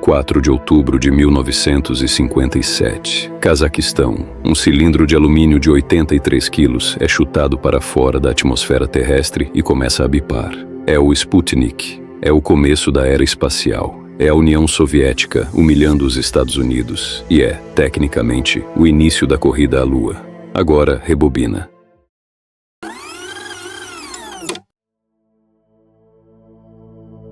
4 de outubro de 1957. Cazaquistão. Um cilindro de alumínio de 83 quilos é chutado para fora da atmosfera terrestre e começa a bipar. É o Sputnik. É o começo da era espacial. É a União Soviética humilhando os Estados Unidos. E é, tecnicamente, o início da corrida à Lua. Agora, rebobina. –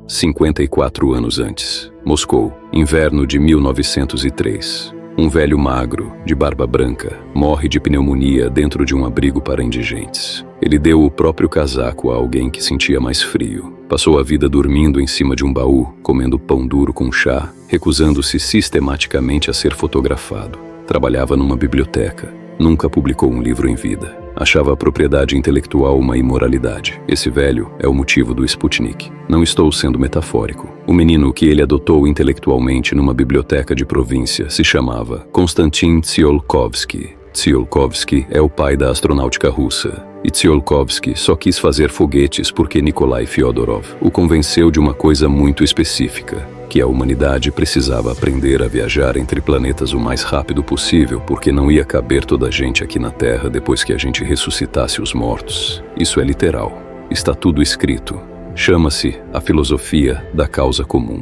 54 anos antes. Moscou, inverno de 1903. Um velho magro, de barba branca, morre de pneumonia dentro de um abrigo para indigentes. Ele deu o próprio casaco a alguém que sentia mais frio. Passou a vida dormindo em cima de um baú, comendo pão duro com chá, recusando-se sistematicamente a ser fotografado. Trabalhava numa biblioteca. Nunca publicou um livro em vida. Achava a propriedade intelectual uma imoralidade. Esse velho é o motivo do Sputnik. Não estou sendo metafórico. O menino que ele adotou intelectualmente numa biblioteca de província se chamava Konstantin Tsiolkovsky. Tsiolkovsky é o pai da astronáutica russa. E Tsiolkovsky só quis fazer foguetes porque Nikolai Fyodorov o convenceu de uma coisa muito específica, que a humanidade precisava aprender a viajar entre planetas o mais rápido possível, porque não ia caber toda a gente aqui na Terra depois que a gente ressuscitasse os mortos. Isso é literal. Está tudo escrito. Chama-se a filosofia da causa comum.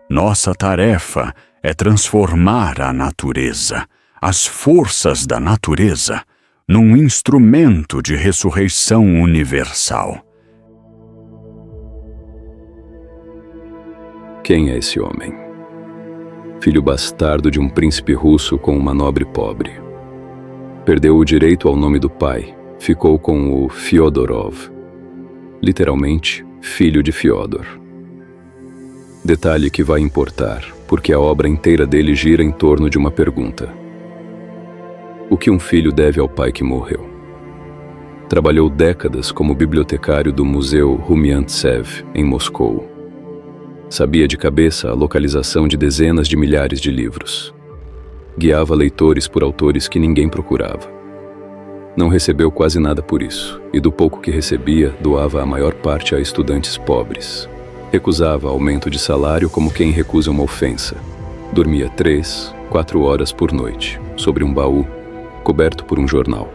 Nossa tarefa é transformar a natureza, as forças da natureza, num instrumento de ressurreição universal. Quem é esse homem? Filho bastardo de um príncipe russo com uma nobre pobre. Perdeu o direito ao nome do pai, ficou com o Fyodorov. Literalmente, filho de Fyodor. Detalhe que vai importar, porque a obra inteira dele gira em torno de uma pergunta. O que um filho deve ao pai que morreu? Trabalhou décadas como bibliotecário do Museu Rumiantsev, em Moscou. Sabia de cabeça a localização de dezenas de milhares de livros. Guiava leitores por autores que ninguém procurava. Não recebeu quase nada por isso, e do pouco que recebia, doava a maior parte a estudantes pobres. Recusava aumento de salário como quem recusa uma ofensa. Dormia 3, 4 horas por noite, sobre um baú, coberto por um jornal.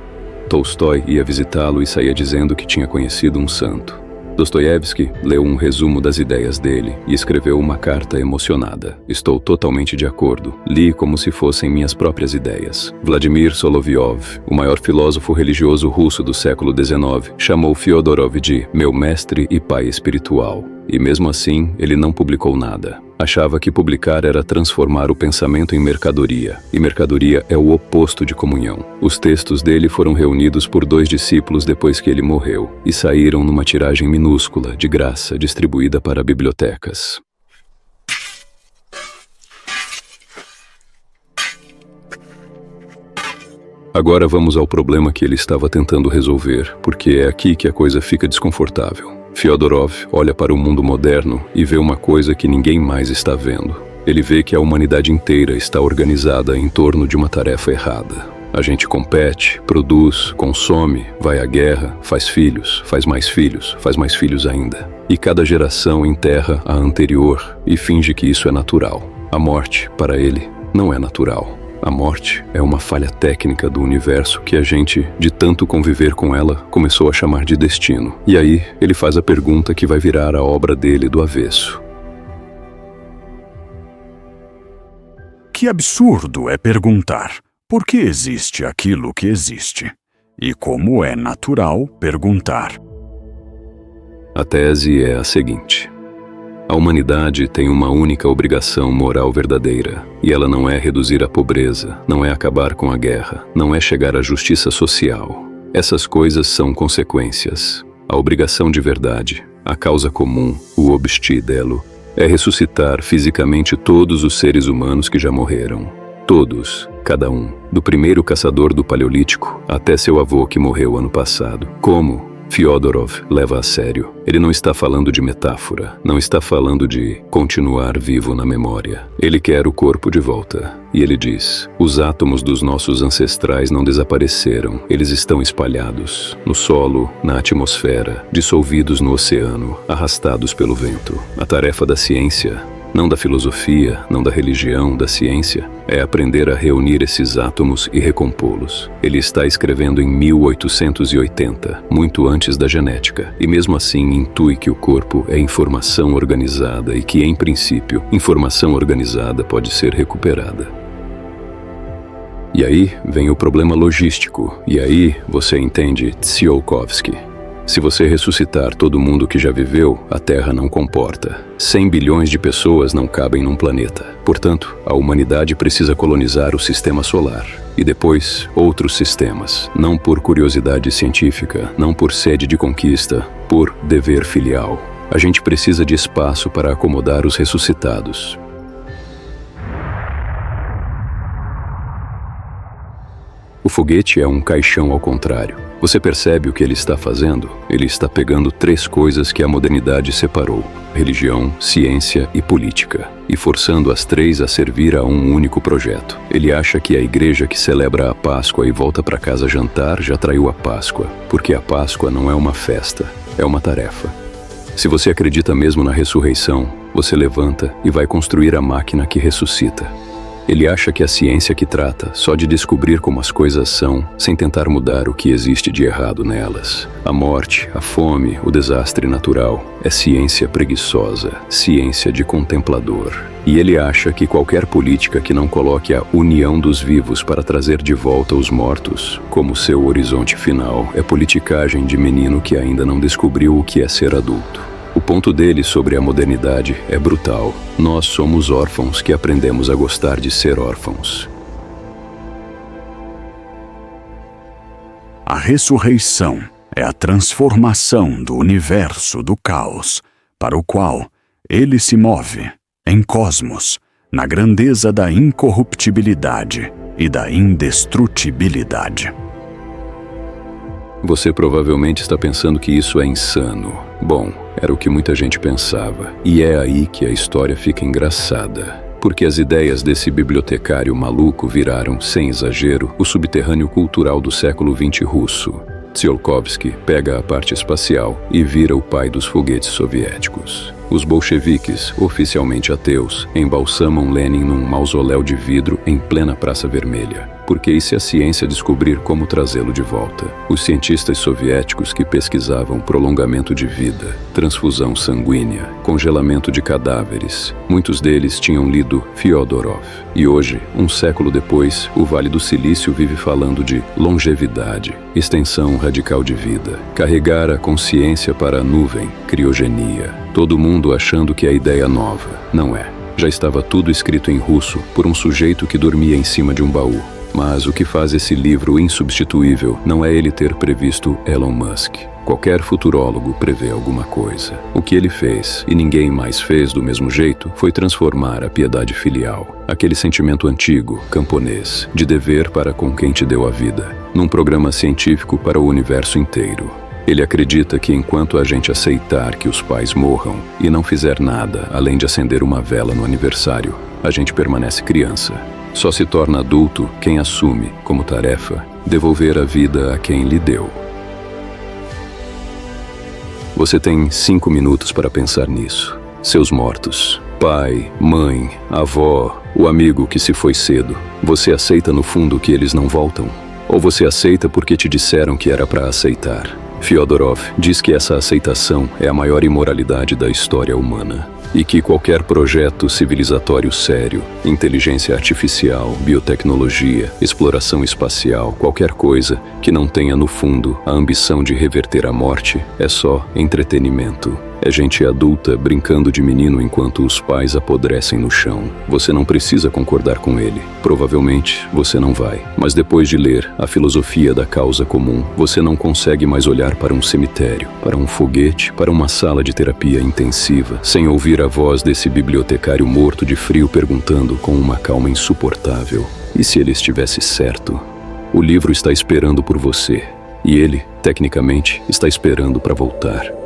Tolstói ia visitá-lo e saía dizendo que tinha conhecido um santo. Dostoiévski leu um resumo das ideias dele e escreveu uma carta emocionada. Estou totalmente de acordo. Li como se fossem minhas próprias ideias. Vladimir Solovyov, o maior filósofo religioso russo do século XIX, chamou Fyodorov de meu mestre e pai espiritual. E mesmo assim, ele não publicou nada. Achava que publicar era transformar o pensamento em mercadoria, e mercadoria é o oposto de comunhão. Os textos dele foram reunidos por 2 discípulos depois que ele morreu, e saíram numa tiragem minúscula, de graça, distribuída para bibliotecas. Agora vamos ao problema que ele estava tentando resolver, porque é aqui que a coisa fica desconfortável. Fyodorov olha para o mundo moderno e vê uma coisa que ninguém mais está vendo. Ele vê que a humanidade inteira está organizada em torno de uma tarefa errada. A gente compete, produz, consome, vai à guerra, faz mais filhos ainda. E cada geração enterra a anterior e finge que isso é natural. A morte, para ele, não é natural. A morte é uma falha técnica do universo que a gente, de tanto conviver com ela, começou a chamar de destino. E aí, ele faz a pergunta que vai virar a obra dele do avesso. Que absurdo é perguntar por que existe aquilo que existe? E como é natural perguntar. A tese é a seguinte. A humanidade tem uma única obrigação moral verdadeira, e ela não é reduzir a pobreza, não é acabar com a guerra, não é chegar à justiça social. Essas coisas são consequências. A obrigação de verdade, a causa comum, o obstidelo, é ressuscitar fisicamente todos os seres humanos que já morreram. Todos, cada um, do primeiro caçador do Paleolítico até seu avô que morreu ano passado. Como? Fyodorov leva a sério. Ele não está falando de metáfora, não está falando de continuar vivo na memória. Ele quer o corpo de volta. E ele diz: os átomos dos nossos ancestrais não desapareceram, eles estão espalhados no solo, na atmosfera, dissolvidos no oceano, arrastados pelo vento. A tarefa da ciência, não da filosofia, não da religião, da ciência, é aprender a reunir esses átomos e recompô-los. Ele está escrevendo em 1880, muito antes da genética, e mesmo assim intui que o corpo é informação organizada e que, em princípio, informação organizada pode ser recuperada. E aí vem o problema logístico, e aí você entende Tsiolkovsky. Se você ressuscitar todo mundo que já viveu, a Terra não comporta. 100 bilhões de pessoas não cabem num planeta. Portanto, a humanidade precisa colonizar o sistema solar. E depois, outros sistemas. Não por curiosidade científica, não por sede de conquista, por dever filial. A gente precisa de espaço para acomodar os ressuscitados. O foguete é um caixão ao contrário. Você percebe o que ele está fazendo? Ele está pegando 3 coisas que a modernidade separou: religião, ciência e política, e forçando as 3 a servir a um único projeto. Ele acha que a igreja que celebra a Páscoa e volta para casa jantar já traiu a Páscoa, porque a Páscoa não é uma festa, é uma tarefa. Se você acredita mesmo na ressurreição, você levanta e vai construir a máquina que ressuscita. Ele acha que a ciência que trata só de descobrir como as coisas são, sem tentar mudar o que existe de errado nelas. A morte, a fome, o desastre natural é ciência preguiçosa, ciência de contemplador. E ele acha que qualquer política que não coloque a união dos vivos para trazer de volta os mortos como seu horizonte final é politicagem de menino que ainda não descobriu o que é ser adulto. O ponto dele sobre a modernidade é brutal. Nós somos órfãos que aprendemos a gostar de ser órfãos. A ressurreição é a transformação do universo do caos, para o qual ele se move, em cosmos, na grandeza da incorruptibilidade e da indestrutibilidade. Você provavelmente está pensando que isso é insano. Bom, era o que muita gente pensava. E é aí que a história fica engraçada. Porque as ideias desse bibliotecário maluco viraram, sem exagero, o subterrâneo cultural do século XX russo. Tsiolkovsky pega a parte espacial e vira o pai dos foguetes soviéticos. Os bolcheviques, oficialmente ateus, embalsamam Lenin num mausoléu de vidro em plena Praça Vermelha. Porque e se a ciência descobrir como trazê-lo de volta? Os cientistas soviéticos que pesquisavam prolongamento de vida, transfusão sanguínea, congelamento de cadáveres, muitos deles tinham lido Fyodorov. E hoje, um século depois, o Vale do Silício vive falando de longevidade, extensão radical de vida, carregar a consciência para a nuvem, criogenia. Todo mundo achando que é ideia nova. Não é. Já estava tudo escrito em russo por um sujeito que dormia em cima de um baú. Mas o que faz esse livro insubstituível não é ele ter previsto Elon Musk. Qualquer futurólogo prevê alguma coisa. O que ele fez, e ninguém mais fez do mesmo jeito, foi transformar a piedade filial, aquele sentimento antigo, camponês, de dever para com quem te deu a vida, num programa científico para o universo inteiro. Ele acredita que enquanto a gente aceitar que os pais morram e não fizer nada além de acender uma vela no aniversário, a gente permanece criança. Só se torna adulto quem assume, como tarefa, devolver a vida a quem lhe deu. Você tem 5 minutos para pensar nisso. Seus mortos, pai, mãe, avó, o amigo que se foi cedo. Você aceita no fundo que eles não voltam? Ou você aceita porque te disseram que era para aceitar? Fyodorov diz que essa aceitação é a maior imoralidade da história humana. E que qualquer projeto civilizatório sério, inteligência artificial, biotecnologia, exploração espacial, qualquer coisa que não tenha no fundo a ambição de reverter a morte, é só entretenimento. É gente adulta brincando de menino enquanto os pais apodrecem no chão. Você não precisa concordar com ele. Provavelmente você não vai. Mas depois de ler A Filosofia da Causa Comum, você não consegue mais olhar para um cemitério, para um foguete, para uma sala de terapia intensiva, sem ouvir a voz desse bibliotecário morto de frio perguntando com uma calma insuportável: e se ele estivesse certo? O livro está esperando por você. E ele, tecnicamente, está esperando para voltar.